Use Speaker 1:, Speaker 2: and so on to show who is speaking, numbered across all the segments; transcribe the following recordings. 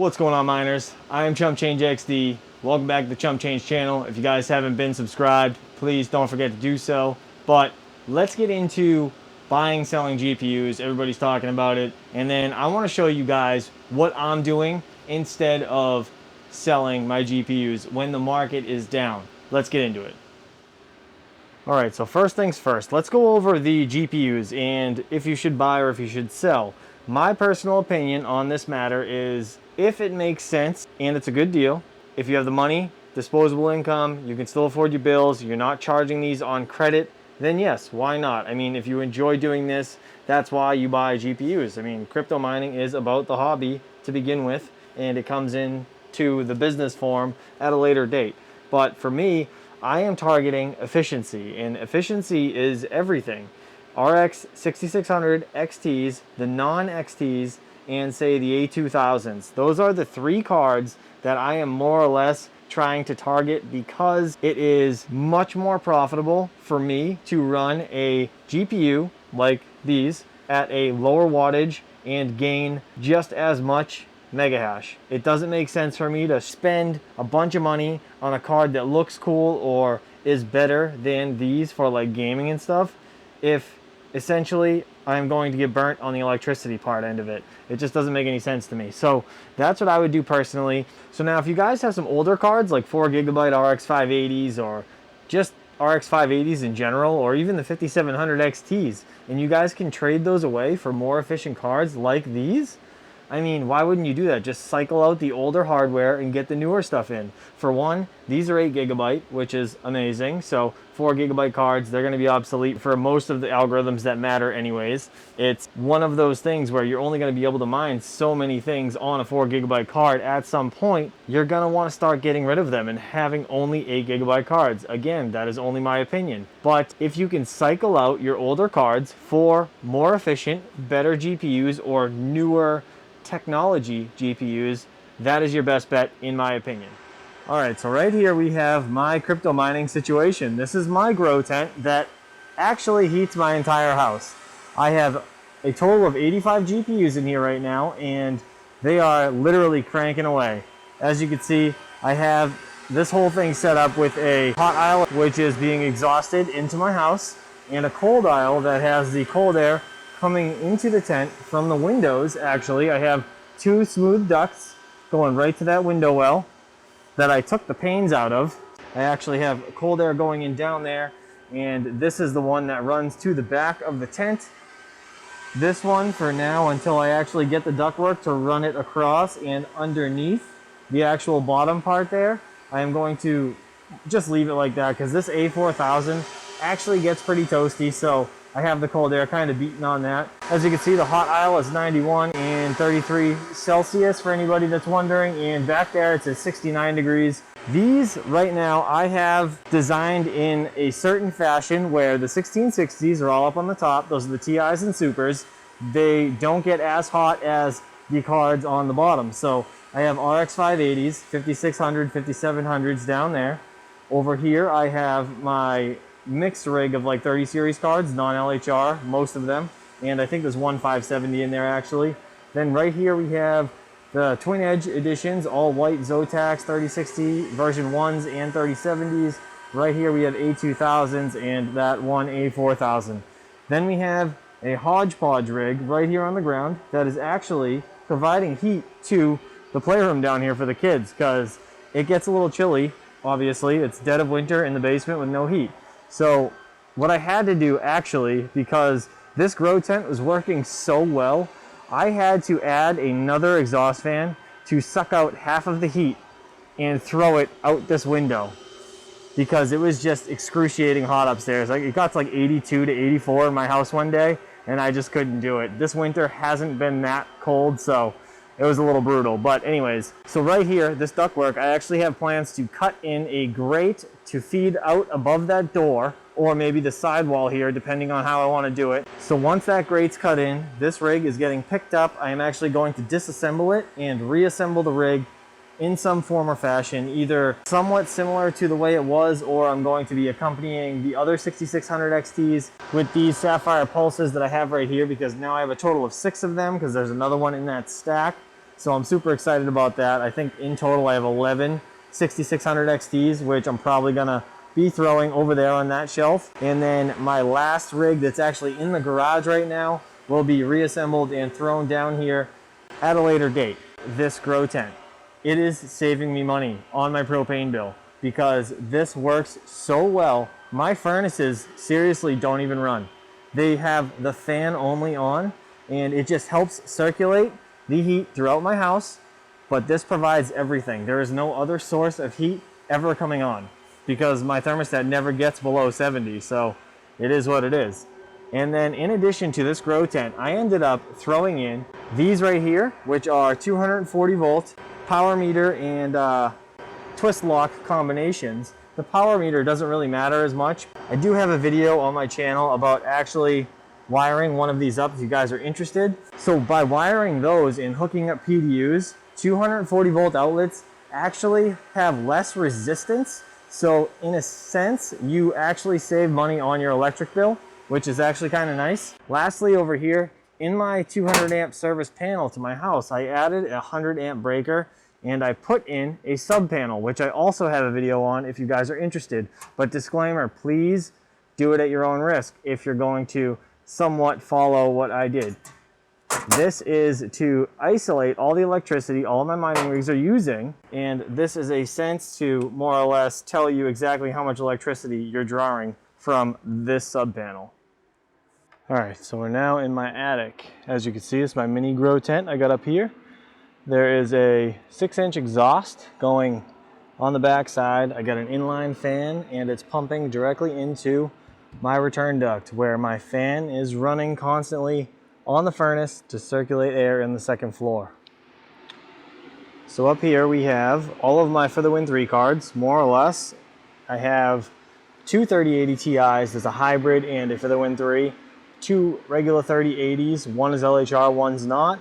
Speaker 1: What's going on, miners? I am Chump Change XD. Welcome back to the Chump Change channel. If you guys haven't been subscribed, please don't forget to do so. But let's get into buying, selling GPUs. Everybody's talking about it. And then I want to show you guys what I'm doing instead of selling my GPUs when the market is down. Let's get into it. All right, so first things first, let's go over the GPUs and if you should buy or if you should sell. My personal opinion on this matter is if it makes sense and it's a good deal, if you have the money, disposable income, you can still afford your bills, you're not charging these on credit, then yes, why not? I mean, if you enjoy doing this, that's why you buy GPUs. I mean, crypto mining is about the hobby to begin with, and it comes into the business form at a later date. But for me, I am targeting efficiency, and efficiency is everything. RX 6600 XTs, the non-XTs, and say the A2000s. Those are the three cards that I am more or less trying to target because it is much more profitable for me to run a GPU like these at a lower wattage and gain just as much mega hash. It doesn't make sense for me to spend a bunch of money on a card that looks cool or is better than these for like gaming and stuff if essentially I'm going to get burnt on the electricity part end of it. It just doesn't make any sense to me. So that's what I would do personally. So now if you guys have some older cards like 4GB RX 580s or just RX 580s in general, or even the 5700 XTs, and you guys can trade those away for more efficient cards like these, I mean, why wouldn't you do that? Just cycle out the older hardware and get the newer stuff in. For one, these are 8GB, which is amazing. So 4GB cards, they're going to be obsolete for most of the algorithms that matter anyways. It's one of those things where you're only going to be able to mine so many things on a 4GB card. At some point, you're going to want to start getting rid of them and having only 8GB cards. Again, that is only my opinion. But if you can cycle out your older cards for more efficient, better GPUs or newer technology GPUs, that is your best bet in my opinion. All right, so right here we have my crypto mining situation. This is my grow tent that actually heats my entire house. I have a total of 85 GPUs in here right now, and they are literally cranking away. As you can see, I have this whole thing set up with a hot aisle which is being exhausted into my house, and a cold aisle that has the cold air coming into the tent from the windows. Actually, I have two smooth ducts going right to that window well that I took the panes out of. I actually have cold air going in down there, and this is the one that runs to the back of the tent. This one for now until I actually get the ductwork to run it across and underneath the actual bottom part there. I am going to just leave it like that because this A4000 actually gets pretty toasty, so I have the cold air kind of beating on that. As you can see, the hot aisle is 91 and 33 Celsius for anybody that's wondering, and back there it's at 69 degrees. These right now I have designed in a certain fashion where the 1660s are all up on the top. Those are the TIs and Supers. They don't get as hot as the cards on the bottom. So I have RX 580s, 5600, 5700s down there. Over here I have my mixed rig of like 30 series cards, non-LHR, most of them, and I think there's one 570 in there actually. Then right here we have the Twin Edge editions, all white Zotacs 3060 version 1s and 3070s. Right here we have A2000s and that one A4000. Then we have a hodgepodge rig right here on the ground that is actually providing heat to the playroom down here for the kids because it gets a little chilly. Obviously, it's dead of winter in the basement with no heat. So what I had to do actually, because this grow tent was working so well, I had to add another exhaust fan to suck out half of the heat and throw it out this window because it was just excruciating hot upstairs. Like it got to like 82 to 84 in my house one day and I just couldn't do it. This winter hasn't been that cold, so it was a little brutal. But anyways, so right here, this ductwork, I actually have plans to cut in a grate to feed out above that door, or maybe the sidewall here, depending on how I want to do it. So once that grate's cut in, this rig is getting picked up. I am actually going to disassemble it and reassemble the rig in some form or fashion, either somewhat similar to the way it was, or I'm going to be accompanying the other 6600 XTs with these Sapphire Pulses that I have right here, because now I have a total of 6 of them because there's another one in that stack. So I'm super excited about that. I think in total I have 11 6600 XTs, which I'm probably gonna be throwing over there on that shelf. And then my last rig that's actually in the garage right now will be reassembled and thrown down here at a later date. This grow tent. It is saving me money on my propane bill because this works so well. My furnaces seriously don't even run. They have the fan only on, and it just helps circulate the heat throughout my house, but this provides everything. There is no other source of heat ever coming on because my thermostat never gets below 70, so it is what it is. And then in addition to this grow tent, I ended up throwing in these right here, which are 240 volt power meter and twist lock combinations. The power meter doesn't really matter as much. I do have a video on my channel about actually wiring one of these up if you guys are interested. So by wiring those and hooking up PDUs, 240 volt outlets actually have less resistance. So in a sense, you actually save money on your electric bill, which is actually kind of nice. Lastly, over here, in my 200 amp service panel to my house, I added a 100 amp breaker and I put in a sub panel, which I also have a video on if you guys are interested. But disclaimer, please do it at your own risk if you're going to somewhat follow what I did. This is to isolate all the electricity all of my mining rigs are using, and this is a sense to more or less tell you exactly how much electricity you're drawing from this sub panel. All right, so we're now in my attic. As you can see, it's my mini grow tent I got up here. There is a 6-inch exhaust going on the back side. I got an inline fan and it's pumping directly into my return duct where my fan is running constantly on the furnace to circulate air in the second floor. So up here we have all of my For the Win 3 cards, more or less. I have two 3080 Ti's, there's a hybrid and a For the Win 3, two regular 3080s, one is LHR, one's not,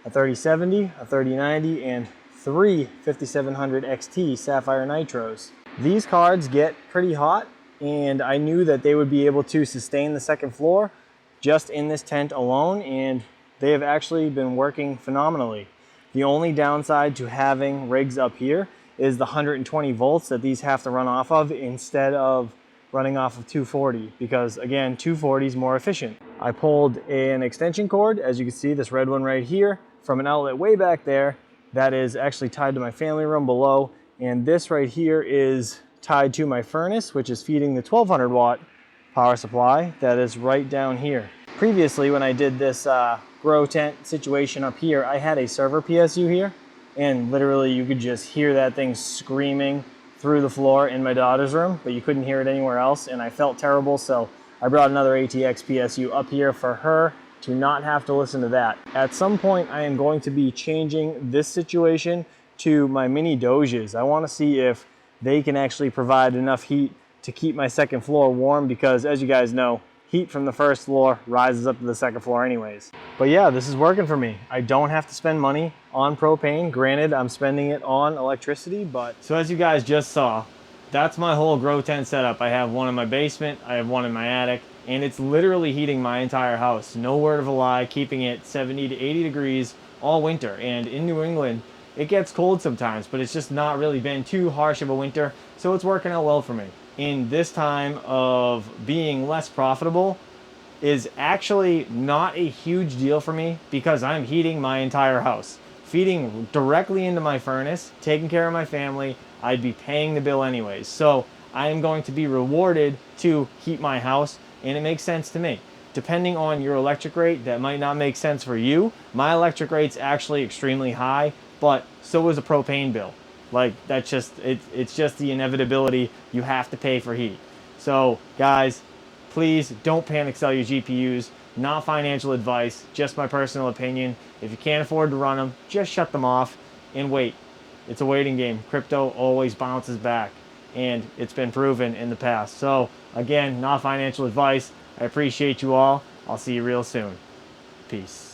Speaker 1: a 3070, a 3090, and three 5700 XT Sapphire Nitros. These cards get pretty hot, and I knew that they would be able to sustain the second floor just in this tent alone, and they have actually been working phenomenally. The only downside to having rigs up here is the 120 volts that these have to run off of instead of running off of 240, because again, 240 is more efficient. I pulled an extension cord, as you can see, this red one right here, from an outlet way back there that is actually tied to my family room below, and this right here is tied to my furnace, which is feeding the 1200 watt power supply that is right down here. Previously, when I did this grow tent situation up here, I had a server PSU here, and literally you could just hear that thing screaming through the floor in my daughter's room, but you couldn't hear it anywhere else, and I felt terrible, so I brought another ATX PSU up here for her to not have to listen to that. At some point, I am going to be changing this situation to my mini Doges. I want to see if they can actually provide enough heat to keep my second floor warm, because as you guys know, heat from the first floor rises up to the second floor anyways. But yeah, this is working for me. I don't have to spend money on propane. Granted, I'm spending it on electricity, but... So as you guys just saw, that's my whole grow tent setup. I have one in my basement, I have one in my attic, and it's literally heating my entire house. No word of a lie, keeping it 70 to 80 degrees all winter. And in New England, it gets cold sometimes, but it's just not really been too harsh of a winter, so it's working out well for me. In this time of being less profitable is actually not a huge deal for me because I'm heating my entire house. Feeding directly into my furnace, taking care of my family, I'd be paying the bill anyways. So I am going to be rewarded to heat my house, and it makes sense to me. Depending on your electric rate, that might not make sense for you. My electric rate's actually extremely high, but so is a propane bill. Like, that's just, it's just the inevitability. You have to pay for heat. So guys, please don't panic sell your GPUs. Not financial advice, just my personal opinion. If you can't afford to run them, just shut them off and wait. It's a waiting game. Crypto always bounces back, and it's been proven in the past. So again, not financial advice. I appreciate you all. I'll see you real soon. Peace.